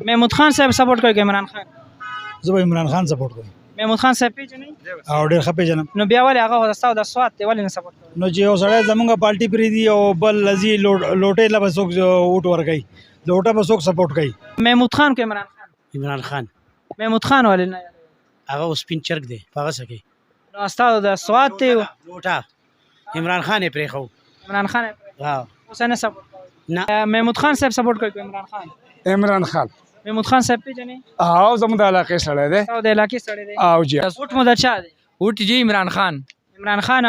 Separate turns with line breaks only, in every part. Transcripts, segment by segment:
محمود خان صاحب سپورټ کوي که عمران خان؟
زه به عمران خان سپورټ کوم.
محمود خان صاحب پیژنئ؟
او ډېر ښه پېژنم.
نو بیا ولې هغه ستاسو د سوات دی ولې نه سپورټ کوي؟
نو چې یو سړی زمونږ پارټي پرېږدي او بل لځي لوټې له به څوک ووټ ورکوي، لوټه به څوک سپورټ کوي.
محمود خان که عمران خان؟
عمران خان.
محمود خان ولې نه؟
هغه اوس سپین چرګ دی په هغه څه کې.
نو ستاسو د سوات دی
لوټه عمران خان یې پرېښو.
عمران خان اوس نه سپورټ کوي؟
نه.
محمود خان صاحب سپورټ کوي که عمران خان؟
عمران خان.
محمود خان صاحب پیژنئ؟
او زموږ د علاقې سړی دی.
تاسو د علاقې سړی دی؟
او جی.
ووټ مو د چا دی؟
ووټ جی عمران خان.
عمران خان.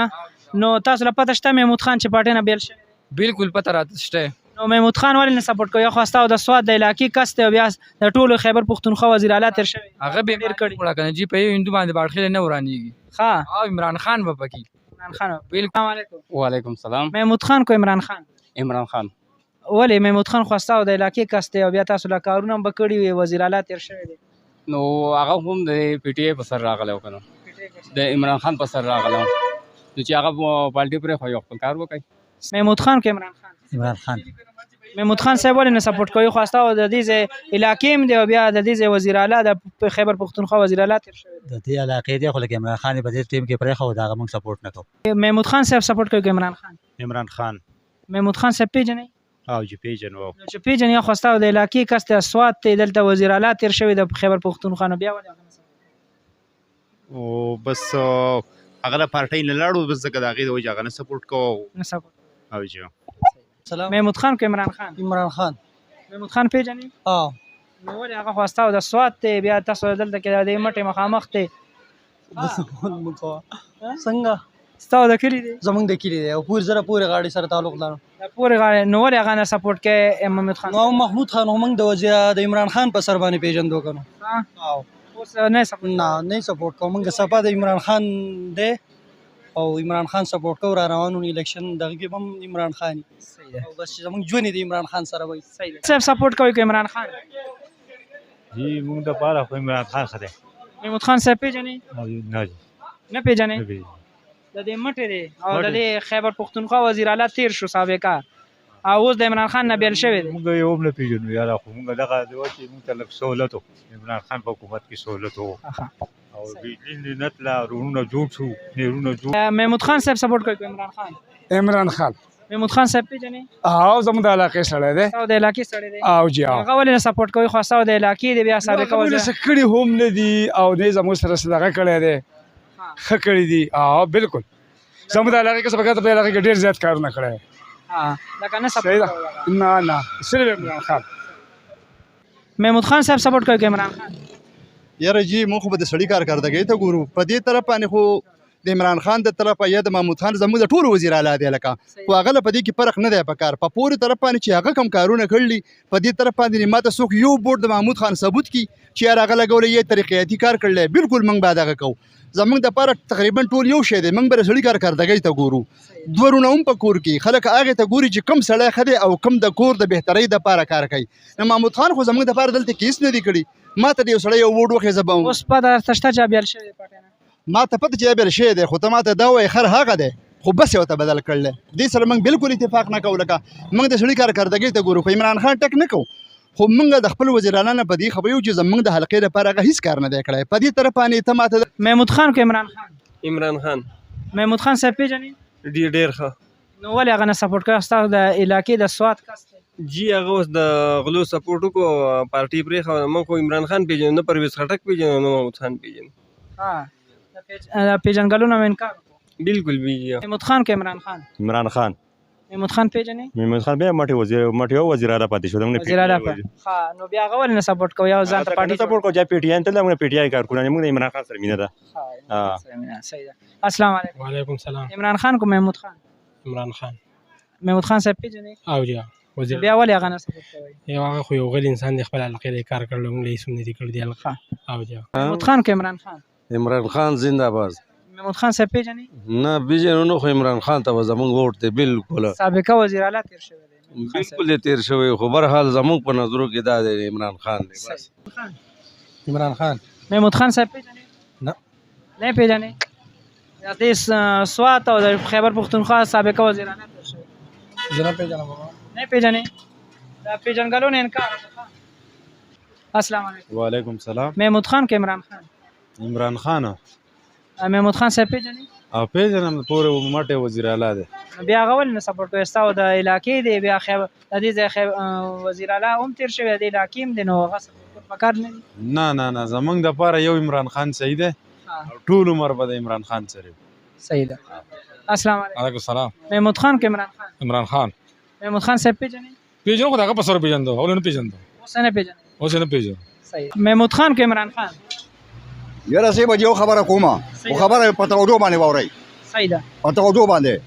نو تاسو له پته شته محمود خان چې پارټۍ نه بیل شوی؟
بالکل پته راته شته.
نو محمود خان ولې نه سپورټ کوي؟ خو ستاسو د سوات د علاقې کس دی او بیا د ټولو خیبر پښتونخوا وزیر اعلی تېر شوی.
هغه به
ډېر کړي
وړه کنه جی په یو هندو باندې باړخېل نه ورانیږي.
ها
او عمران خان به پکې.
عمران خان.
بالکل.
السلام علیکم.
وعلیکم السلام.
محمود خان کو عمران خان؟
عمران خان.
ولې محمود خان خو ستاسو د علاقې کس دی او بیا تاسو له کارونه هم به کړي وي، وزیر اعلی تېر شوی دی.
نو هغه هم د پی ټی آی په سر راغلی و که نه، د عمران خان په سر راغلی و، نو چې هغه پارټي پرېښوه یو خپل کار وکړي.
محمود خان که عمران خان؟
عمران خان.
محمود خان صاحب ولې نه سپورټ کوي؟ خو ستاسو د دې ځای علاقې هم دی او بیا د دې ځای وزیر اعلی د خیبر پښتونخوا وزیر اعلی تېر شوی دی.
د دې علاقې دی خو لکه عمران خان په دې ټیم کې پرېښود، هغه موږ سپورټ نه کوو.
محمود خان صاحب سپورټ کوي که عمران خان؟
عمران خان.
محمود خان صاحب پیژنئ؟
او جی پیژنو.
نو چې پیژنئ خو ستاسو د علاقې کس دی، سوات دی، دلته وزیر اعلی تېر شوی د خیبر پښتونخوا، نو بیا ولې هغه نه سپورټ؟
او بس هغه د پارټۍ نه لاړو، بس ځکه د هغې د وجې هغه نه سپورټ کوو.
نه سپورټ.
او جی.
سلام.
محمود خان که عمران خان؟
عمران خان.
محمود خان پیژنئ؟
اه
نو ولې هغه خو ستاسو د سوات دی، بیا تاسو دلته کې د دې مټې مخامخ دی.
څنګه
ستاسو د کلي دی؟
زمونږ د کلي دی او پورې زره پورې غاړې سره تعلق لرو.
د پورې غاړې. نو ولې هغه نه سپورټ کوي محمود خان؟
نو محمود خان هم موږ د وزیر د عمران خان په سر باندې پیژندو که نه. او
اوس نه سپورټ؟
نه سپورټ کوو. موږ سپا د عمران خان دی او عمران خان سپورټ کوو. را روانو الیکشن دغه کې هم عمران خان او بس چې زموږ ژوند د عمران خان سره وي.
صاحب سپورټ کوي که عمران خان؟
جی موږ د پاره خو عمران خان ښه دی.
محمود خان صاحب پیژنئ؟
نه
نه پیژنئ؟ د دې مټې دی او د دې خیبر پښتونخوا وزیر اعلی تېر شو سابقه او اوس د عمران خان نه بیل شوی دی.
موږ یو هم نه پیژنو یاره، خو موږ دغه دی چې موږ ته لږ سهولت و، عمران خان په حکومت کې سهولت و او بجلی نتله روډونه جوړ شو، نیرونه جوړ.
محمود خان صاحب سپورټ کوي که عمران خان؟
عمران خان.
محمود خان صاحب پیژنئ؟
او زموږ د علاقې سړی دی.
تاسو د علاقې سړی دی؟
او جی.
هغه ولې نه سپورټ کوي؟ خو تاسو د علاقې دی، بیا سابقه وزیر
څه کړي هم نه دي او نه زموږ سره څه دغه کړی دی، ښه کړي دي. او بالکل زموږ د علاقې کې سبقه په علاقې کې ډېر زیات کارونه کړی.
لکه نه سپورټ کوي؟
نه صرف عمران خان.
محمود خان صاحب سپورټ کوي که عمران خان؟
یاره جی مونږ خو به د سړي کارکردګۍ ته ګورو، په دې طرف باندې خو د عمران خان د طرفه یا د محمود خان زموږ د ټولو وزیر اعلی دی، لکه خو هغه له په دې کې فرق نه دی په کار. په پورې طرف باندې چې هغه کوم کارونه کړلي، په دې طرف باندې ماته څوک یو بوټ د محمود خان ثبوت کړي چې یار هغه لګولی یې طریقیاتي کار کړلی، بالکل موږ به دغه کوو. زموږ دپاره تقریبا ټول یو شی دی، موږ به د سړي کارکردګۍ ته ګورو. دوه ورونه هم په کور کې خلک هغې ته ګوري چې کوم سړی ښه دی او کوم د کور د بهترۍ دپاره کار کوي. نو محمود خان خو زموږ دپاره دلته کې هېڅ نه دي کړي. ما ته د یو سړی یو ووټ وښیه، زه به
اوس پته درته شته چې بیل شوی دی پارټۍ نه؟
ما ته پته چې بیل شوی دی، خو ته ما ته دا وایې خر هغه دی خو بس یې ورته بدل کړلی. دې سره موږ بالکل اتفاق نه کوو، لکه موږ د سړي کارکردګۍ ته ګورو. خو عمران خان ټک نه کوو، خو موږ د خپل وزیر اعلی نه په دې خبر یو چې زموږ د حلقې لپاره هغه هېڅ کار نه دی کړی. په دې طرف باندې ته ما ته
محمود خان که عمران خان؟
عمران خان.
محمود خان صاحب پیژنئ؟
ډېر ښه.
نو ولې هغه نه سپورټ کوي؟ ستاسو د علاقې د سوات کس دی.
جی هغه اوس د غلو سپورټ وکړو، پارټي پرېښوه. موږ خو عمران خان پیژنو، نه پرویز خټک پیژنو، نه محمود خان پیژنو.
د پیژنګلو نه انکار وکړو.
بالکل بي.
محمود خان که عمران خان؟
عمران خان.
محمود خان پیژنئ؟
محمود خان بیا مټې وزیر اعلی پاتې شو.
وزیر اعلی ښه. نو بیا هغه ولې نه سپورټ کوي او ځان ته پارټي
سپورټ کوي؟ پی ټی آی ته موږ پی ټی آی کارکونان موږ د عمران خان سره مینه ده.
صحیح ده. السلام علیکم.
وعلیکم السلام.
عمران خان کو محمود خان؟
عمران خان.
محمود خان صاحب پیژنئ؟
او جی وزیر.
بیا ولې هغه نه سپورټ کوي؟
یو هغه خو یو غلی انسان دی، خپل علاقې د کار کړلو، موږ له هېڅ هم نه دي کړي دي حلقه. او جی.
محمود خان که عمران خان؟
عمران خان زنده باد.
محمود خان صاحب پیژنئ؟
نه پیژنو، نو خو عمران خان ته به زموږ ووټ دی بالکل.
سابقه وزیر اعلی تېر شوی دی.
بالکل یې تېر شوی، خو برحال زموږ په نظرو کې دا دی عمران خان دی. بس
عمران خان.
محمود خان صاحب پیژنئ؟ نه پیژنئ؟ د دې سوات او د خیبر پښتونخوا سابقه وزیر اعلی تېر شوی.
زه نه پیژنم بابا.
نه پیژنئ؟ د پیژنګلو نه انکار وکړه. السلام علیکم.
وعلیکم سلام.
محمود خان که عمران خان؟
عمران خان
محمود خان صاحب پیژنئ؟
او پیژنم، پورې مټې وزیر اعلی دی.
بیا هغه ولې نه سپورټ کوي؟ ستاسو د علاقې دی، بیا د دې ځای وزیر اعلی هم تېر شوی دی، د علاقې هم دی، نو هغه سپورټ پکار نه دي؟
نه زمونږ دپاره یو عمران خان صحیح دی، ټول عمر به د عمران خان سره.
صحیح ده. السلام علیکم.
علیکم السلام.
محمود خان که عمران خان؟
عمران خان.
محمود خان صاحب پیژنئ؟
پیژنو، خو دغه په سر پیژندو، اول نه پیژندو.
اوس نه پیژنئ؟
اوس نه پیژنو.
صحیح. محمود خان که عمران خان؟
یاره زه به یو خبره کوم، او خبره په توجه باندې واورئ.
صحیح ده.
په توجه باندې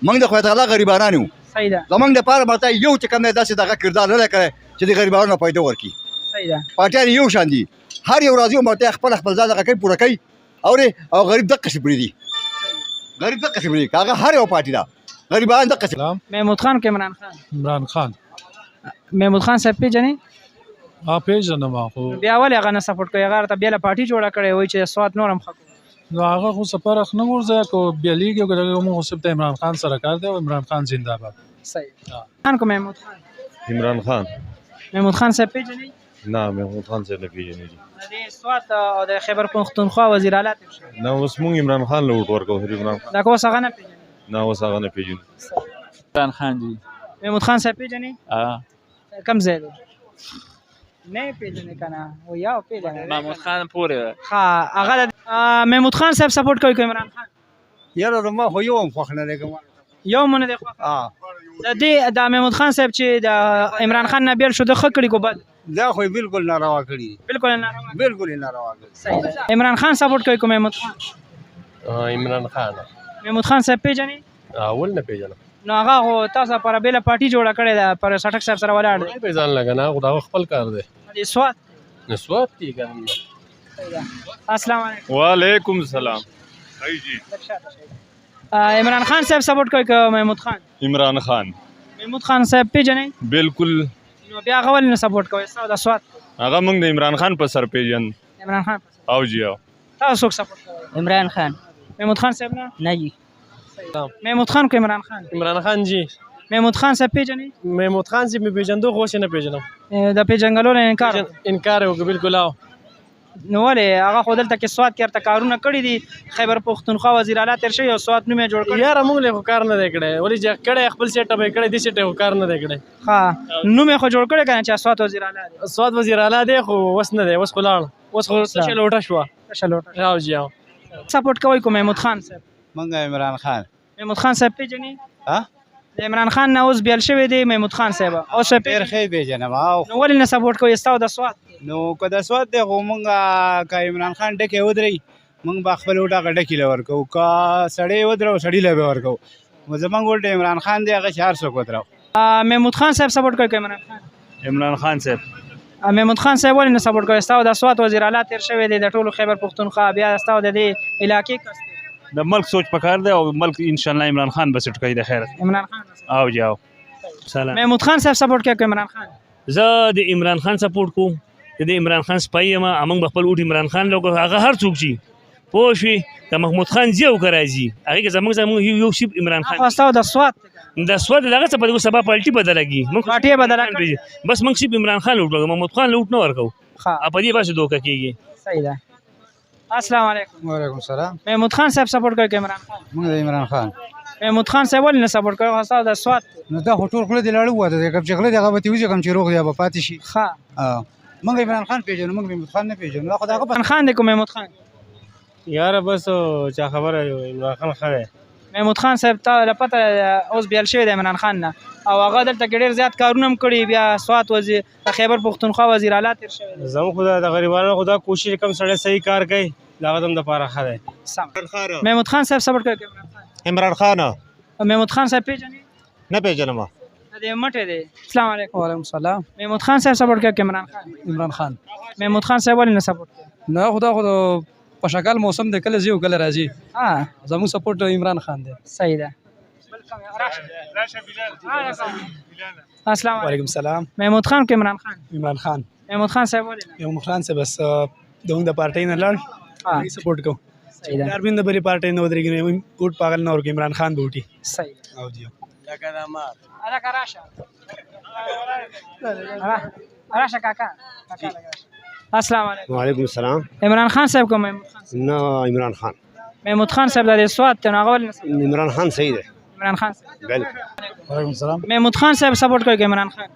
موږ د خدای تعالی غریبانان یو.
صحیح ده.
زمونږ دپاره ماته یو چې کوم دی داسې دغه کردار نه دی کړی چې د غریبانو پیدا ورکړي.
صحیح ده.
پاټیان یو شان دي، هر یو راځي او ماته خپل ځان دغه کوي، پوره کوي، او غریب دقسې پرې دي، غریب دقسې پرې دي، هغه هر یو پارټي ده، غریبان دقسې.
محمود خان که عمران خان؟
عمران خان.
محمود خان صاحب پیژنئ؟
پیژنم، خو
بیا ولې هغه نه سپورټ کوي؟ هغه ته بېله پارټي جوړه کړې وایي چې سوات نور هم ښه کوي.
نو هغه خو څه فرق نه ورځي، کو بیلیږي او دغه موږ صرف د عمران خان سره کار دی، او عمران خان زنده باد.
صحیح. خان کو محمود خان؟
عمران خان.
محمود خان صاحب پیژنئ؟
نه محمود خان صاحب نه پیژني.
د سوات او د خیبر پښتونخوا وزیر اعلی تېر شوی.
نه اوس موږ عمران خان له ووټ ورکوو. عمران خان
دا که اوس هغه نه پیژنئ؟
نه اوس هغه نه پیژنو.
عمران خان جی.
محمود خان صاحب پیژنئ؟ کم ځای دی؟ نه پیژنئ که نه؟ او یا پیژنئ؟
محمود خان پورې
ښه. هغه محمود خان صاحب سپورټ کوي که عمران خان؟
یاره ما خو یو هم خوښ نه دی کوم.
یو مو نه دی خوښ؟ د دې د محمود خان صاحب چې د عمران خان نه بیل شو، د ښه کړي کو بد؟
دا خو بالکل ناروا کړي.
بالکل ناروا.
بالکل ناروا کړي.
صحیح ده. عمران خان سپورټ کوي که محمود خان؟
عمران خان.
محمود خان صاحب پیژنئ؟
اول نه پیژنم.
نو هغه خو تاسو لپاره بېله پارټي جوړه کړې ده، پر سټک صاحب سره ولاړ دی.
نه پیژان لګه نه، خو دا خپل کار دی.
د سوات؟
نه سوات کې ګرم.
السلام علیکم.
وعلیکم السلام.
عمران خان صاحب سپورټ کوي که محمود خان؟
عمران خان.
محمود خان صاحب پیژنئ؟
بالکل.
نو بیا هغه ولې نه سپورټ کوي ستاسو د سوات؟
هغه موږ د عمران خان په سر پیژن.
عمران خان
او جی او
تاسو څوک سپورټ کوي؟
عمران خان.
محمود خان صاحب نه؟
نه جی.
محمود خان که عمران خان؟
عمران خان جی.
محمود خان صاحب پیژنئ؟
محمود خان جی مې پیژندو، خو نه پیژنم.
د پیژنګلو نه
انکار وکړ. بالکل.
نو ولې هغه خو دلته کې سوات کې ورته کارونه کړي دي، خیبر پښتونخوا وزیر اعلی تېر شوی او سوات نوم یې جوړ کړی.
یاره موږ له خو کار نه دی کړی، ولې چې کړی خپل سیټ به کړی، دې سیټ خو کار نه دی کړی.
ښه نوم یې خو جوړ کړی که نه چې سوات وزیر اعلی دی؟
سوات وزیر اعلی دی، خو اوس نه دی، اوس خو لاړ، اوس خو تشه لوټه شوه.
تشه لوټه.
او جی او
سپورټ کوئ که محمود خان صاحب؟
موږ عمران خان.
محمود خان صاحب پیژنئ؟ د عمران خان نه اوس بیل شوی دی محمود خان صاحب، اوس
ډېر ښه پیژنم.
نو ولې نه سپورټ کوئ ستاسو د سوات؟
نو که د سوات دی خو موږ که عمران خان ډکې ودرئ، موږ به خپل وټ هغه ډکي له ورکوو، که سړی ودرو سړي له به ورکوو. زموږ وټ عمران خان دی، هغه چې هر څوک ودرو.
محمود خان صاحب سپورټ کوي که عمران خان؟
عمران خان صاحب.
محمود خان صاحب ولې نه سپورټ کوي؟ ستاسو د سوات وزیر اعلی تېر شوی دی، د ټولو خیبر پښتونخوا، بیا ستاسو د دې علاقې کس دی.
د ملک سوچ پکار دی، او ملک ان شاء الله عمران خان به سټ کوي. د خیر
عمران خان.
او جی او
سلام.
محمود خان صاحب سپورټ کوي که عمران خان؟
زه د عمران خان سپورټ کوم، د عمران خان سپای یم. موږ به خپل ووټ عمران خان لګو، هغه هر څوک چې پوه شوې که محمود خان ځي او که راځي، هغې کې زموږ یو شیب عمران خان.
خو ستاسو د سوات
د سوات دغه څه په سبا پالټي بدله کېږي،
پارټي یې بدله کړي،
بس موږ صرف عمران خان لوټ ورکوو، محمود خان لوټ نه ورکوو. په دې باسې دوکه کېږي.
صحیح ده. السلام علیکم.
وعلیکم السلام.
محمود خان صاحب سپورټ کوي که عمران خان؟
موږ د عمران خان.
محمود خان صاحب ولې نه سپورټ کوي؟ خو ستاسو د سوات
نو دا خو ټول خوله دې لاړه ووته دی، کوم چې غله دی هغه به تېوځي، کوم چې روغ دی هغه به پاتې شي. موږ عمران خان پیژنو، موږ محمود خان نه پیژنو. خو د هغه
عمران خان دی که محمود خان؟
یاره بس چا خبره عمران خان ښه دی.
محمود خان صاحب ته پته اوس بیل شوی دی عمران خان نه، او هغه دلته کې ډېر زیات کارونه هم کړي، بیا سوات وزیر د خیبر پښتونخوا وزیر اعلی تېر شوی دی.
زموږ خو د غریبانو خو دا کوشش کوم سړی صحیح کار کوي، د هغه هم دپاره ښه دی.
محمود خان صاحب سپورټ کوي که عمران خان؟
عمران خان.
محمود خان صاحب پیژنئ؟
نه پیژنم.
د مټې دی. السلام علیکم.
وعلیکم السلام.
محمود خان صاحب سپورټ کوي که عمران خان؟
عمران خان.
محمود خان صاحب ولې نه سپورټ کوي؟
نه خدا خو په شکل موسم دی، کله ځي او کله راځي. زموږ سپورټ عمران خان دی.
صحیح ده. السلام
وعلیکم السلام.
محمود خان که عمران خان؟
عمران خان.
محمود خان صاحب ولې نه؟
محمود خان صاحب بس د موږ د پارټۍ نه لاړ، سپورټ کوو.
صحیح ده.
اربین د بلې پارټۍ نه ودرېږي، ووټ پاغل نه ورکوي، عمران خان به وټي.
صحیح.
او جی
هلکه راشه. راشه کاکا السلام علیکم.
وعلیکم السلام.
عمران خان صاحب کوم محمود خان
نه عمران خان.
محمود خان صاحب د سواد ته هغه ولې نه
عمران خان صحیح دی.
عمران خان صاحب
بالکل.
وعلیکم السلام.
محمود خان صاحب سپورټ کوي که عمران خان؟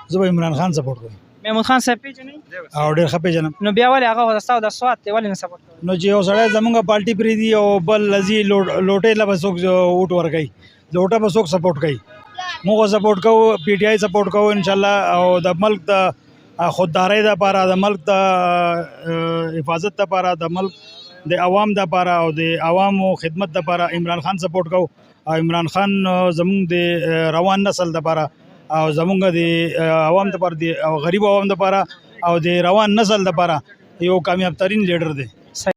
زه به عمران خان سپورټ کوم
محمود خان صاحب پیژنئ
او ډېر ښه پېژنم.
نو بیا ولې هغه تاسو د سواد ته ولې نه سپورټ کوئ؟
نو چې یو سړی زمونږ پارټي پرېږدي او بل لذي لوټۍ له به څوک ووټ ورکوي، لوټه به څوک سپورټ کوي. موږ سپورټ کوو، پی ټی آی سپورټ کوو انشاءالله. او د ملک د خوددارۍ دپاره، د ملک د حفاظت دپاره، د ملک د عوام دپاره او د عوامو خدمت دپاره عمران خان سپورټ کوو. او عمران خان زمونږ د روان نسل دپاره او زمونږ د عوام دپاره، د غریب عوام دپاره او د روان نسل دپاره یو کامیاب ترین لیډر دی.